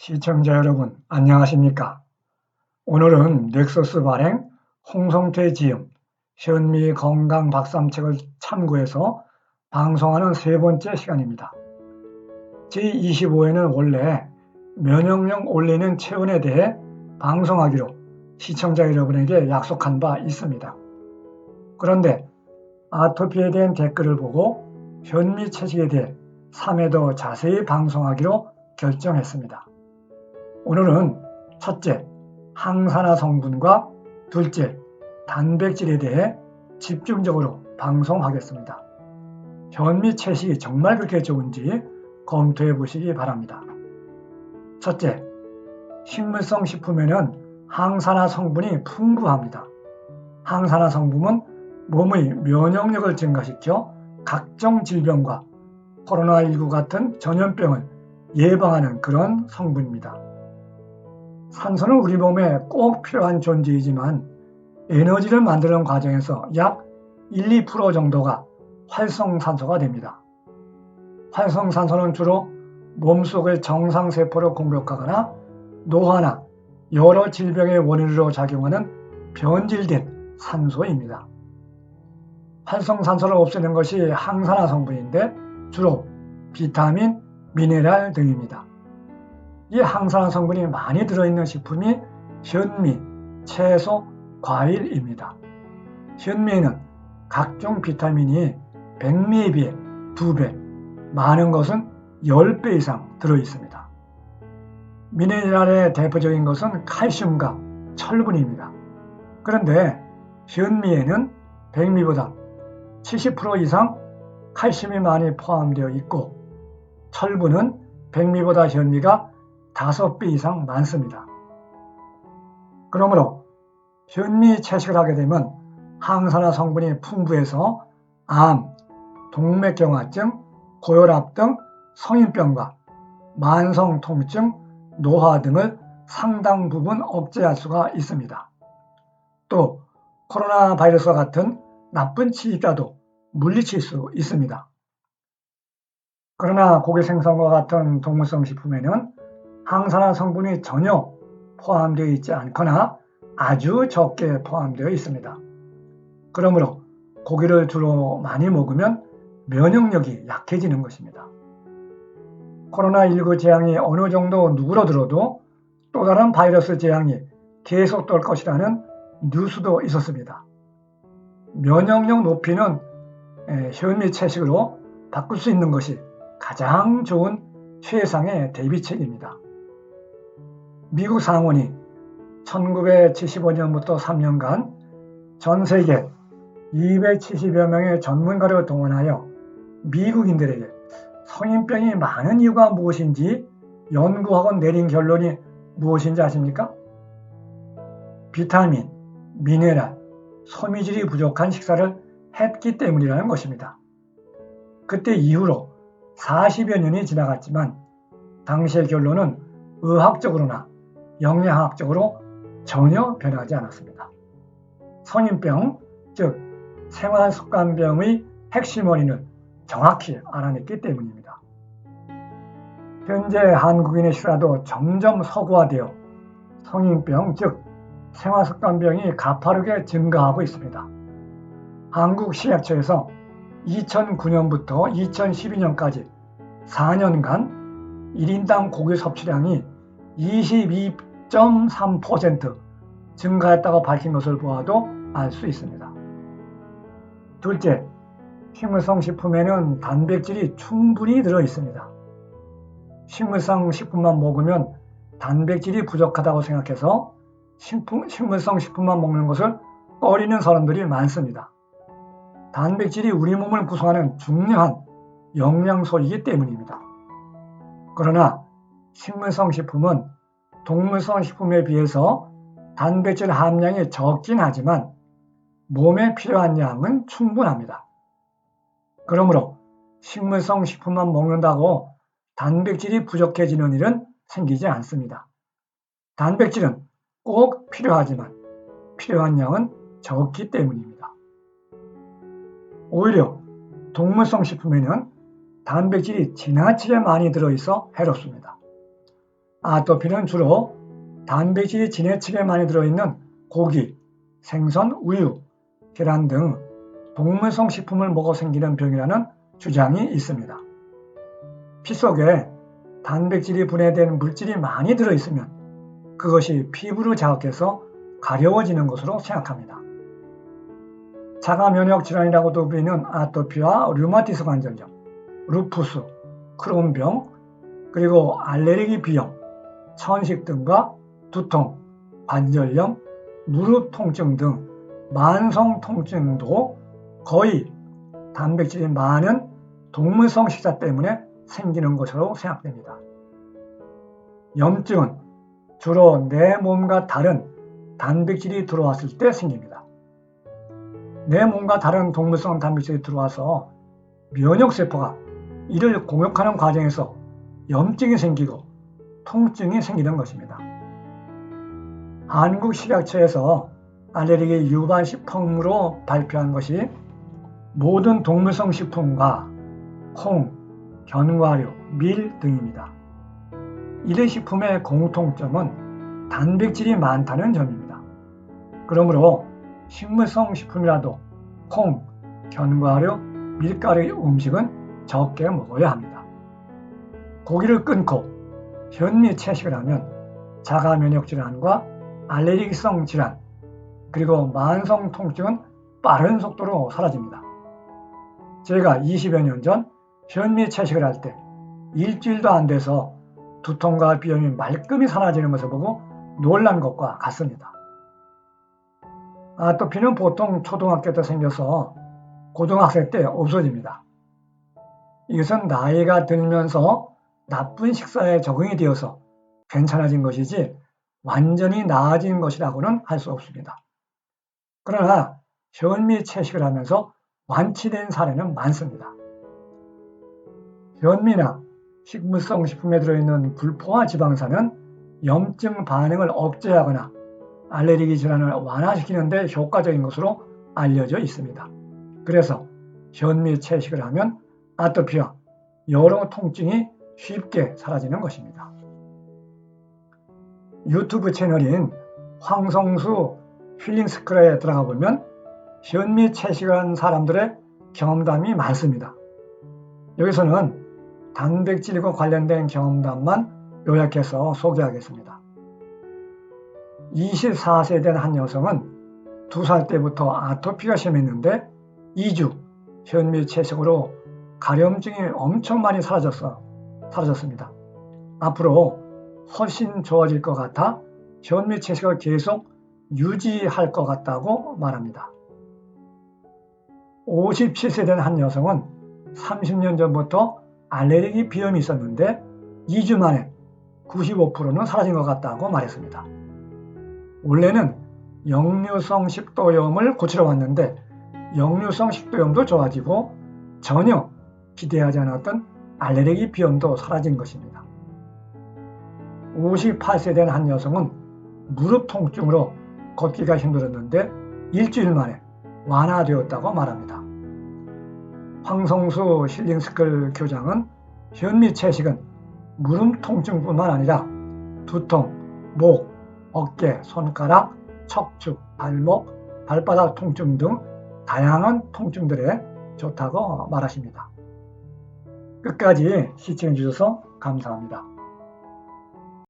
시청자 여러분, 안녕하십니까? 오늘은 넥서스 발행 홍성태 지음 현미 건강 박삼책을 참고해서 방송하는 세 번째 시간입니다. 제25회는 원래 면역력 올리는 체온에 대해 방송하기로 시청자 여러분에게 약속한 바 있습니다. 그런데 아토피에 대한 댓글을 보고 현미 채식에 대해 3회 더 자세히 방송하기로 결정했습니다. 오늘은 첫째, 항산화 성분과 둘째, 단백질에 대해 집중적으로 방송하겠습니다. 현미 채식이 정말 그렇게 좋은지 검토해 보시기 바랍니다. 첫째, 식물성 식품에는 항산화 성분이 풍부합니다. 항산화 성분은 몸의 면역력을 증가시켜 각종 질병과 코로나19 같은 전염병을 예방하는 그런 성분입니다. 산소는 우리 몸에 꼭 필요한 존재이지만 에너지를 만드는 과정에서 약 1, 2% 정도가 활성산소가 됩니다. 활성산소는 주로 몸속의 정상세포를 공격하거나 노화나 여러 질병의 원인으로 작용하는 변질된 산소입니다. 활성산소를 없애는 것이 항산화 성분인데 주로 비타민, 미네랄 등입니다. 이 항산화 성분이 많이 들어있는 식품이 현미, 채소, 과일입니다. 현미에는 각종 비타민이 백미에 비해 2배, 많은 것은 10배 이상 들어있습니다. 미네랄의 대표적인 것은 칼슘과 철분입니다. 그런데 현미에는 백미보다 70% 이상 칼슘이 많이 포함되어 있고 철분은 백미보다 현미가 5배 이상 많습니다. 그러므로 현미 채식을 하게 되면 항산화 성분이 풍부해서 암, 동맥경화증, 고혈압 등 성인병과 만성 통증, 노화 등을 상당 부분 억제할 수가 있습니다. 또 코로나 바이러스와 같은 나쁜 치입자도 물리칠 수 있습니다. 그러나 고기 생선과 같은 동물성 식품에는 항산화 성분이 전혀 포함되어 있지 않거나 아주 적게 포함되어 있습니다. 그러므로 고기를 주로 많이 먹으면 면역력이 약해지는 것입니다. 코로나19 재앙이 어느 정도 누그러들어도 또 다른 바이러스 재앙이 계속될 것이라는 뉴스도 있었습니다. 면역력 높이는 현미 채식으로 바꿀 수 있는 것이 가장 좋은 최상의 대비책입니다. 미국 상원이 1975년부터 3년간 전 세계 270여 명의 전문가를 동원하여 미국인들에게 성인병이 많은 이유가 무엇인지 연구하고 내린 결론이 무엇인지 아십니까? 비타민, 미네랄, 소미질이 부족한 식사를 했기 때문이라는 것입니다. 그때 이후로 40여 년이 지나갔지만 당시의 결론은 의학적으로나 영양학적으로 전혀 변하지 않았습니다. 성인병, 즉 생활습관병의 핵심 원인을 정확히 알아냈기 때문입니다. 현재 한국인의 시라도 점점 서구화되어 성인병, 즉 생활습관병이 가파르게 증가하고 있습니다. 한국식약처에서 2009년부터 2012년까지 4년간 1인당 고기 섭취량이 22.3% 증가했다고 밝힌 것을 보아도 알 수 있습니다. 둘째, 식물성 식품에는 단백질이 충분히 들어 있습니다. 식물성 식품만 먹으면 단백질이 부족하다고 생각해서 식물성 식품만 먹는 것을 꺼리는 사람들이 많습니다. 단백질이 우리 몸을 구성하는 중요한 영양소이기 때문입니다. 그러나 식물성 식품은 동물성 식품에 비해서 단백질 함량이 적긴 하지만 몸에 필요한 양은 충분합니다. 그러므로 식물성 식품만 먹는다고 단백질이 부족해지는 일은 생기지 않습니다. 단백질은 꼭 필요하지만 필요한 양은 적기 때문입니다. 오히려 동물성 식품에는 단백질이 지나치게 많이 들어있어 해롭습니다. 아토피는 주로 단백질이 지나치게 많이 들어있는 고기, 생선, 우유, 계란 등 동물성 식품을 먹어 생기는 병이라는 주장이 있습니다. 피 속에 단백질이 분해된 물질이 많이 들어있으면 그것이 피부를 자극해서 가려워지는 것으로 생각합니다. 자가 면역 질환이라고도 불리는 아토피와 류마티스 관절염, 루푸스, 크론병, 그리고 알레르기 비염, 천식 등과 두통, 관절염, 무릎 통증 등 만성 통증도 거의 단백질이 많은 동물성 식사 때문에 생기는 것으로 생각됩니다. 염증은 주로 내 몸과 다른 단백질이 들어왔을 때 생깁니다. 내 몸과 다른 동물성 단백질이 들어와서 면역세포가 이를 공격하는 과정에서 염증이 생기고 통증이 생기는 것입니다. 한국식약처에서 알레르기 유발 식품으로 발표한 것이 모든 동물성 식품과 콩, 견과류, 밀 등입니다. 이类식품의 공통점은 단백질이 많다는 점입니다. 그러므로 식물성 식품이라도 콩, 견과류, 밀가루 음식은 적게 먹어야 합니다. 고기를 끊고 현미 채식을 하면 자가 면역 질환과 알레르기성 질환, 그리고 만성 통증은 빠른 속도로 사라집니다. 제가 20여 년 전 현미 채식을 할 때 일주일도 안 돼서 두통과 비염이 말끔히 사라지는 것을 보고 놀란 것과 같습니다. 아토피는 보통 초등학교 때 생겨서 고등학생 때 없어집니다. 이것은 나이가 들면서 나쁜 식사에 적응이 되어서 괜찮아진 것이지 완전히 나아진 것이라고는 할 수 없습니다. 그러나 현미 채식을 하면서 완치된 사례는 많습니다. 현미나 식물성 식품에 들어있는 불포화 지방산은 염증 반응을 억제하거나 알레르기 질환을 완화시키는 데 효과적인 것으로 알려져 있습니다. 그래서 현미 채식을 하면 아토피와 여러 통증이 쉽게 사라지는 것입니다. 유튜브 채널인 황성수 힐링스쿨에 들어가 보면 현미 채식을 한 사람들의 경험담이 많습니다. 여기서는 단백질과 관련된 경험담만 요약해서 소개하겠습니다. 24세 된 한 여성은 2살 때부터 아토피가 심했는데 2주 현미 채식으로 가려움증이 엄청 많이 사라졌습니다. 앞으로 훨씬 좋아질 것 같아 현미 채식을 계속 유지할 것 같다고 말합니다. 57세 된 한 여성은 30년 전부터 알레르기 비염이 있었는데 2주 만에 95%는 사라진 것 같다고 말했습니다. 원래는 역류성 식도염을 고치러 왔는데 역류성 식도염도 좋아지고 전혀 기대하지 않았던 알레르기 비염도 사라진 것입니다. 58세 된 한 여성은 무릎 통증으로 걷기가 힘들었는데 일주일 만에 완화되었다고 말합니다. 황성수 힐링스쿨 교장은 현미 채식은 무릎 통증뿐만 아니라 두통, 목, 어깨, 손가락, 척추, 발목, 발바닥 통증 등 다양한 통증들에 좋다고 말하십니다. 끝까지 시청해 주셔서 감사합니다.